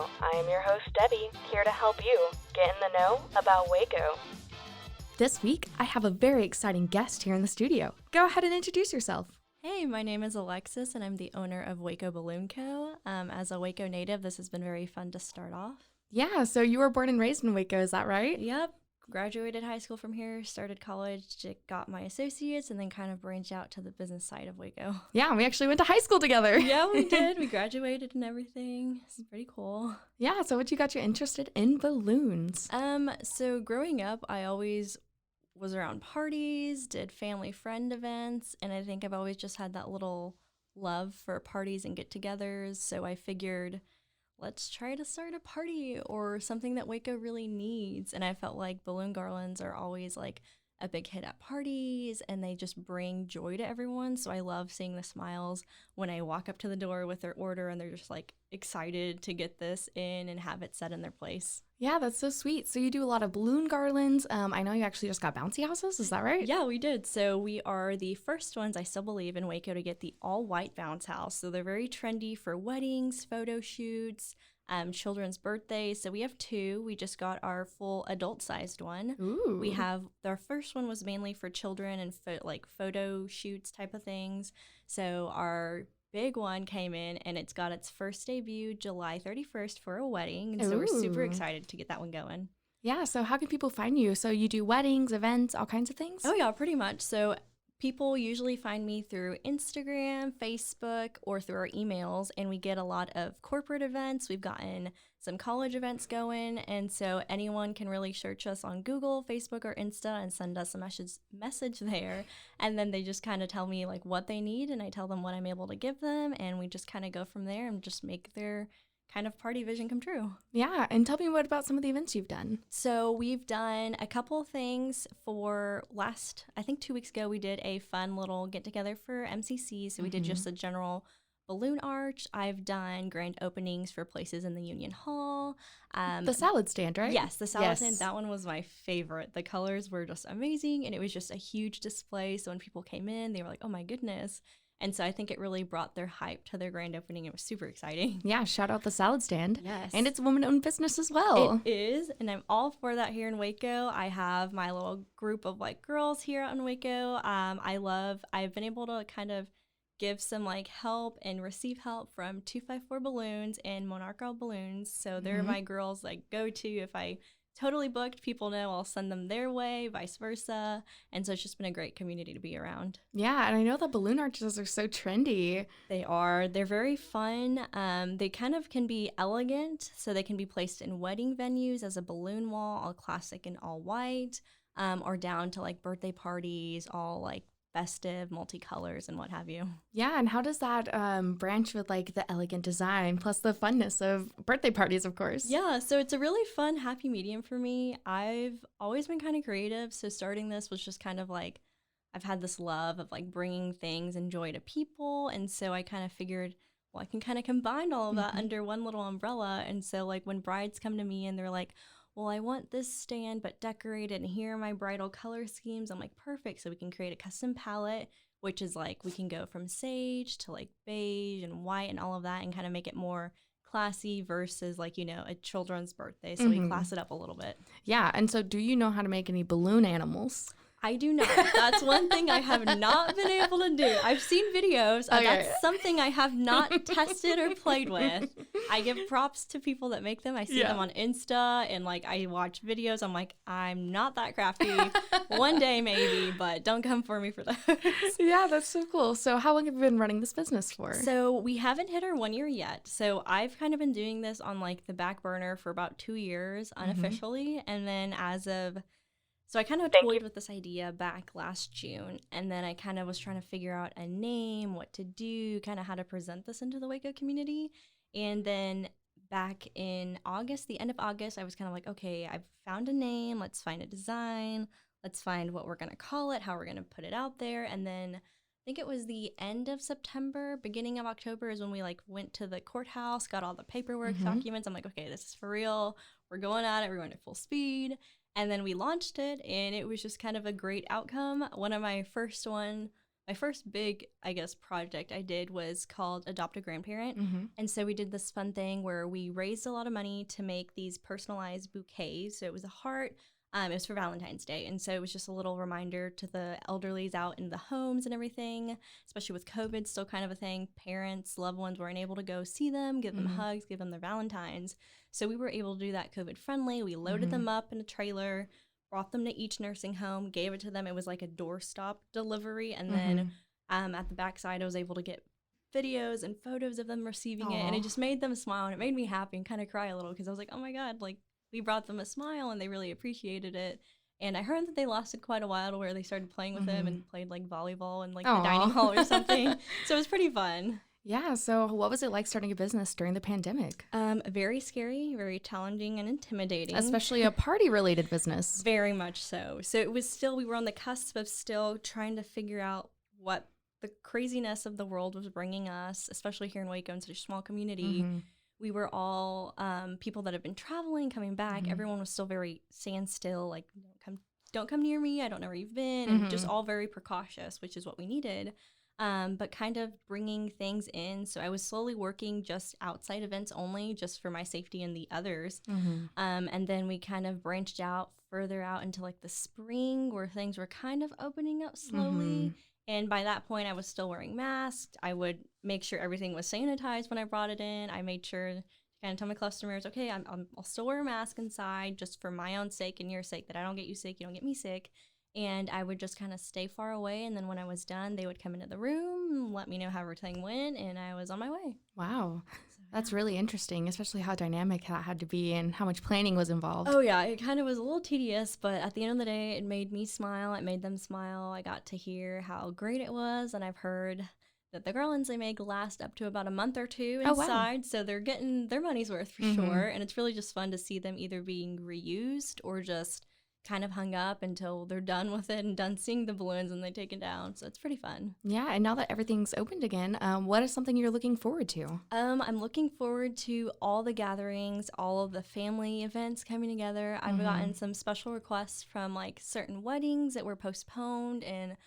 Waco. I am your host, Debbie, here to help you get in the know about Waco. This week, I have a very exciting guest here in the studio. Go ahead and introduce yourself. Hey, my name is Alexis, and I'm the owner of Waco Balloon Co. As a Waco native, this has been very fun to start off. Yeah, so you were born and raised in Waco, is that right? Yep. Graduated high school from here, started college, got my associates, and then kind of branched out to the business side of Waco. Yeah, we actually went to high school together. Yeah, we did. We graduated and everything. It's pretty cool. Yeah, so what you got you interested in balloons? So growing up, I always was around parties, did family friend events, and I think I've always just had that little love for parties and get-togethers. So I figured, let's try to start a party or something that Waco really needs. And I felt like balloon garlands are always like a big hit at parties, and they just bring joy to everyone. So I love seeing the smiles when I walk up to the door with their order and they're just like excited to get this in and have it set in their place. Yeah, that's so sweet. So you do a lot of balloon garlands. I know you actually just got bouncy houses. Is that right? Yeah, we did. So we are the first ones, I still believe, in Waco to get the all-white bounce house. So they're very trendy for weddings, photo shoots, children's birthdays. So we have two. We just got our full adult-sized one. Ooh. We have, our first one was mainly for children and like photo shoots type of things. So our big one came in, and it's got its first debut July 31st for a wedding. And so we're super excited to get that one going. Yeah, so how can people find you? So you do weddings, events, all kinds of things? Oh, yeah, pretty much. So people usually find me through Instagram, Facebook, or through our emails, and we get a lot of corporate events. We've gotten some college events going, and so anyone can really search us on Google, Facebook, or Insta and send us a message there, and then they just kind of tell me like what they need, and I tell them what I'm able to give them, and we just kind of go from there and just make their kind of party vision come true. Yeah, and tell me what about some of the events you've done. So we've done a couple of things for I think 2 weeks ago, we did a fun little get-together for MCC. So we did just a general balloon arch. I've done grand openings for places in the Union Hall. The salad stand, right? Yes, the salad stand. That one was my favorite. The colors were just amazing, and it was just a huge display. So when people came in, they were like, oh my goodness. And so I think it really brought their hype to their grand opening. It was super exciting. Yeah, shout out the salad stand. Yes. And it's a woman-owned business as well. It is, and I'm all for that here in Waco. I have my little group of like girls here out in Waco. I've been able to kind of give some like help and receive help from 254 Balloons and Monarcho Balloons. So they're my girls like go-to. If I totally booked, people know I'll send them their way, vice versa. And so it's just been a great community to be around. Yeah, and I know the balloon arches are so trendy. They are. They're very fun. They kind of can be elegant, so they can be placed in wedding venues as a balloon wall, all classic and all white, or down to like birthday parties, all like festive, multicolors, and what have you. Yeah, and how does that branch with like the elegant design plus the funness of birthday parties, of course? Yeah, so it's a really fun, happy medium for me. I've always been kind of creative, so starting this was just kind of like, I've had this love of like bringing things and joy to people, and so I kind of figured, well, I can kind of combine all of that under one little umbrella. And so like when brides come to me and they're like, well, I want this stand but decorated, and here are my bridal color schemes. I'm like, perfect. So we can create a custom palette, which is like we can go from sage to like beige and white and all of that, and kind of make it more classy versus like, you know, a children's birthday. So we class it up a little bit. Yeah. And so do you know how to make any balloon animals? I do not. That's one thing I have not been able to do. I've seen videos. Okay. That's something I have not tested or played with. I give props to people that make them. I see them on Insta, and like I watch videos. I'm like, I'm not that crafty. One day maybe, but don't come for me for those. Yeah, that's so cool. So how long have you been running this business for? So we haven't hit our 1 year yet. So I've kind of been doing this on like the back burner for about 2 years unofficially. And then so I kind of toyed with this idea back last June, and then I kind of was trying to figure out a name, what to do, kind of how to present this into the Waco community. And then back in August, the end of August, I was kind of like, okay, I've found a name. Let's find a design. Let's find what we're going to call it, how we're going to put it out there. And then I think it was the end of September, beginning of October is when we like went to the courthouse, got all the paperwork, documents. I'm like, okay, this is for real. We're going at it. We're going at full speed. And then we launched it, and it was just kind of a great outcome. My my first big, I guess, project I did was called Adopt a Grandparent. Mm-hmm. And so we did this fun thing where we raised a lot of money to make these personalized bouquets. So it was a heart. It was for Valentine's Day. And so it was just a little reminder to the elderlies out in the homes and everything, especially with COVID still kind of a thing. Parents, loved ones weren't able to go see them, give them hugs, give them their Valentines. So we were able to do that COVID friendly. We loaded them up in a trailer, brought them to each nursing home, gave it to them. It was like a doorstop delivery. And then at the backside, I was able to get videos and photos of them receiving it. And it just made them smile. And it made me happy and kind of cry a little because I was like, oh my God, like, we brought them a smile and they really appreciated it. And I heard that they lasted quite a while to where they started playing with them and played like volleyball in like the dining hall or something. So it was pretty fun. Yeah. So what was it like starting a business during the pandemic? Very scary, very challenging and intimidating. Especially a party-related business. Very much so. So it was still, we were on the cusp of still trying to figure out what the craziness of the world was bringing us, especially here in Waco in such a small community. We were all people that have been traveling, coming back. Everyone was still very standstill, like, don't come near me. I don't know where you've been. And just all very precautious, which is what we needed. But kind of bringing things in. So I was slowly working just outside events only, just for my safety and the others. And then we kind of branched out further out into like the spring where things were kind of opening up slowly. And by that point, I was still wearing masks. I would make sure everything was sanitized when I brought it in. I made sure to kind of tell my customers, okay, I'll still wear a mask inside just for my own sake and your sake, that I don't get you sick, you don't get me sick. And I would just kind of stay far away. And then when I was done, they would come into the room, let me know how everything went, and I was on my way. Wow. That's really interesting, especially how dynamic that had to be and how much planning was involved. Oh, yeah. It kind of was a little tedious, but at the end of the day, it made me smile. It made them smile. I got to hear how great it was, and I've heard that the garlands they make last up to about a month or two inside, wow. So they're getting their money's worth for sure, and it's really just fun to see them either being reused or just kind of hung up until they're done with it and done seeing the balloons and they take it down. So it's pretty fun. Yeah, and now that everything's opened again, what is something you're looking forward to? I'm looking forward to all the gatherings, all of the family events coming together. I've gotten some special requests from like certain weddings that were postponed and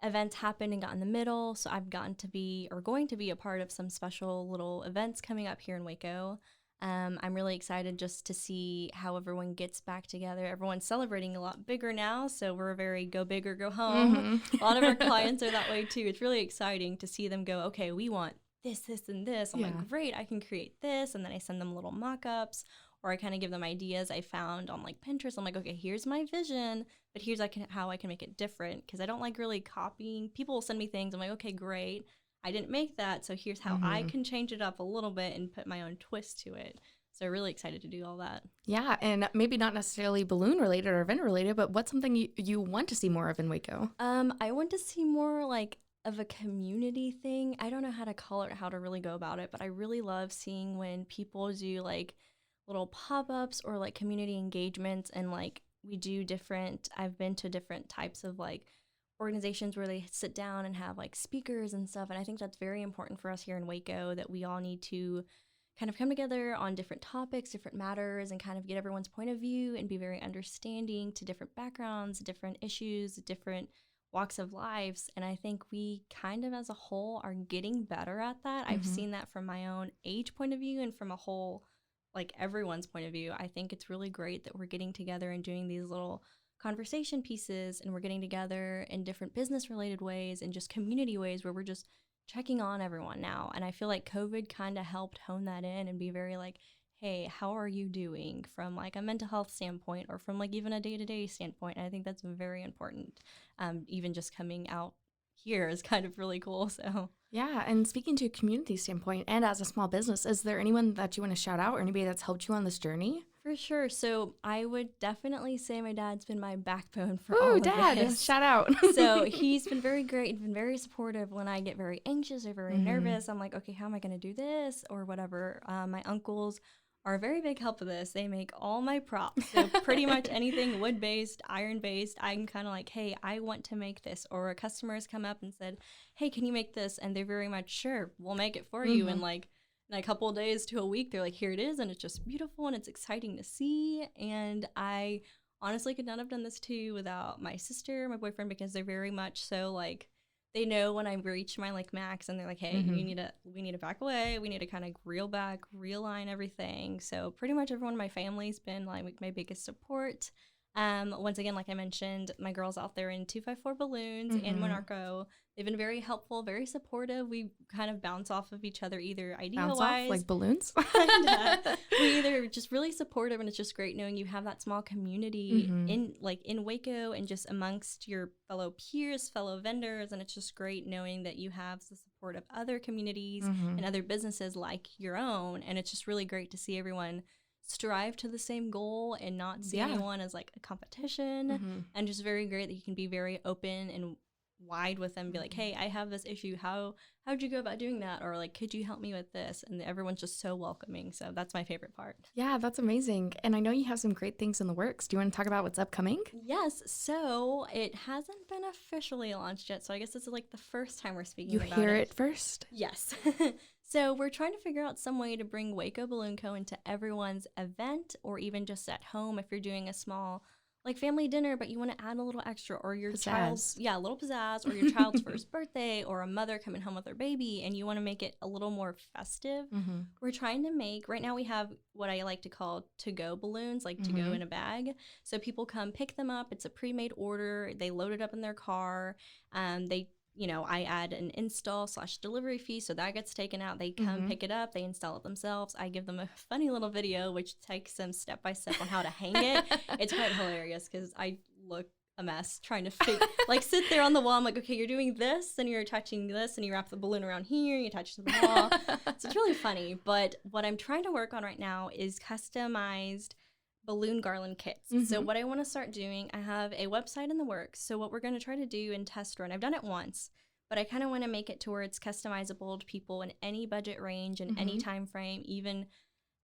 events happened and got in the middle. So I've gotten to be or going to be a part of some special little events coming up here in Waco. I'm really excited just to see how everyone gets back together. Everyone's celebrating a lot bigger now, so we're very go big or go home. A lot of our clients are that way too. It's really exciting to see them go, okay, we want this, this, and this. I'm like, great, I can create this. And then I send them little mock-ups, or I kind of give them ideas I found on like Pinterest. I'm like, okay, here's my vision, but here's how I can make it different, because I don't like really copying. People will send me things. I'm like, okay, great. I didn't make that, so here's how I can change it up a little bit and put my own twist to it. So really excited to do all that. Yeah, and maybe not necessarily balloon related or event related, but what's something you want to see more of in Waco? I want to see more like of a community thing. I don't know how to call it, how to really go about it, but I really love seeing when people do like little pop-ups or like community engagements, and like we do different, I've been to different types of like organizations where they sit down and have like speakers and stuff. And I think that's very important for us here in Waco, that we all need to kind of come together on different topics, different matters, and kind of get everyone's point of view and be very understanding to different backgrounds, different issues, different walks of lives. And I think we kind of as a whole are getting better at that. I've seen that from my own age point of view and from a whole, like everyone's point of view. I think it's really great that we're getting together and doing these little conversation pieces, and we're getting together in different business related ways and just community ways where we're just checking on everyone now. And I feel like COVID kind of helped hone that in and be very like, hey, how are you doing from like a mental health standpoint or from like even a day-to-day standpoint. And I think that's very important. Even just coming out here is kind of really cool. So yeah, and speaking to a community standpoint and as a small business, is there anyone that you want to shout out or anybody that's helped you on this journey? For sure. So I would definitely say my dad's been my backbone for all of Dad, this. Shout out. So he's been very great and been very supportive when I get very anxious or very nervous. I'm like, okay, how am I going to do this or whatever? My uncles are a very big help with this. They make all my props. So pretty much anything wood-based, iron-based, I'm kind of like, hey, I want to make this. Or a customer has come up and said, hey, can you make this? And they're very much, sure, we'll make it for you. And like, in a couple of days to a week, they're like, here it is, and it's just beautiful, and it's exciting to see. And I honestly could not have done this too without my sister, my boyfriend, because they're very much so like, they know when I reach my like max, and they're like, hey, we need to back away. We need to kind of reel back, realign everything. So pretty much everyone in my family's been like my biggest support. Once again, like I mentioned, my girls out there in 254 Balloons and Monarco, they've been very helpful, very supportive. We kind of bounce off of each other, either idea-wise. Bounce off like balloons? We either just really supportive, and it's just great knowing you have that small community in Waco and just amongst your fellow peers, fellow vendors, and it's just great knowing that you have the support of other communities and other businesses like your own, and it's just really great to see everyone strive to the same goal and not see anyone as like a competition, and just very great that you can be very open and wide with them, be like, hey, I have this issue, how'd you go about doing that, or like, could you help me with this? And everyone's just so welcoming, so that's my favorite part. Yeah, that's amazing. And I know you have some great things in the works. Do you want to talk about what's upcoming? Yes, so it hasn't been officially launched yet, so I guess this is like the first time we're speaking about it. You hear it first? Yes. So we're trying to figure out some way to bring Waco Balloon Co. into everyone's event, or even just at home if you're doing a small like family dinner, but you want to add a little extra, or your child's, a little pizzazz, or your child's first birthday, or a mother coming home with their baby, and you want to make it a little more festive. We're trying to make, right now we have what I like to call to-go balloons, like to go in a bag. So people come pick them up. It's a pre-made order. They load it up in their car. I add an install/delivery fee, so that gets taken out. They come pick it up, they install it themselves. I give them a funny little video, which takes them step by step on how to hang it. It's quite hilarious because I look a mess trying to sit there on the wall. I'm like, okay, you're doing this, and you're attaching this, and you wrap the balloon around here, you attach it to the wall. So it's really funny. But what I'm trying to work on right now is customized balloon garland kits. So what I want to start doing, I have a website in the works. So what we're going to try to do in test run, I've done it once, but I kind of want to make it to where it's customizable to people in any budget range and any time frame. Even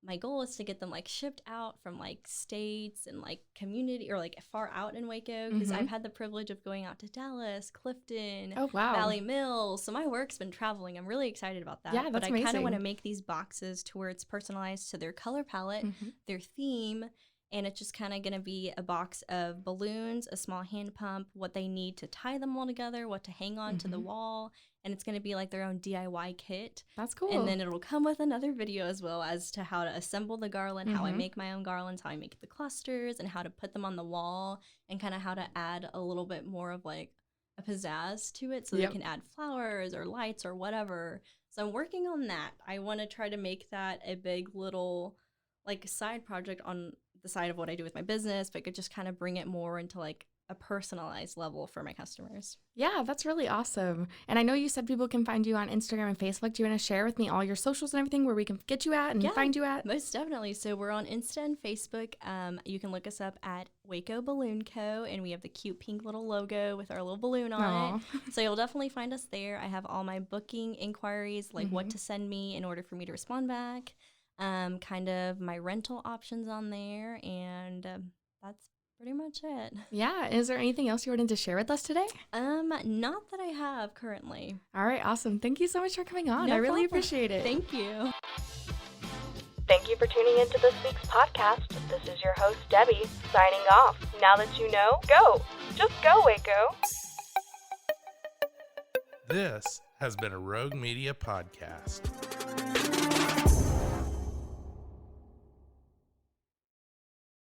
my goal is to get them like shipped out from like states and like community, or like far out in Waco, because I've had the privilege of going out to Dallas, Clifton, Valley Mills. So my work's been traveling. I'm really excited about that. Yeah, that's amazing. I kind of want to amazing. make these boxes to where it's personalized to their color palette, their theme. And it's just kind of going to be a box of balloons, a small hand pump, what they need to tie them all together, what to hang on to the wall. And it's going to be like their own DIY kit. That's cool. And then it'll come with another video as well as to how to assemble the garland, how I make my own garlands, how I make the clusters, and how to put them on the wall, and kind of how to add a little bit more of like a pizzazz to it, so they can add flowers or lights or whatever. So I'm working on that. I want to try to make that a big little like side project on the side of what I do with my business, but could just kind of bring it more into like a personalized level for my customers. Yeah, that's really awesome. And I know you said people can find you on Instagram and Facebook. Do you want to share with me all your socials and everything where we can get you at and find you at? Most definitely. So we're on Insta and Facebook. You can look us up at Waco Balloon Co. And we have the cute pink little logo with our little balloon on it. So you'll definitely find us there. I have all my booking inquiries, like what to send me in order for me to respond back. Kind of my rental options on there, and that's pretty much it. Yeah. Is there anything else you wanted to share with us today? Not that I have currently. All right. Awesome. Thank you so much for coming on. No I really problem. appreciate it. Thank you. Thank you for tuning into this week's podcast. This is your host, Debbie, signing off. Now that you know, go. Just go, Waco. This has been a Rogue Media podcast.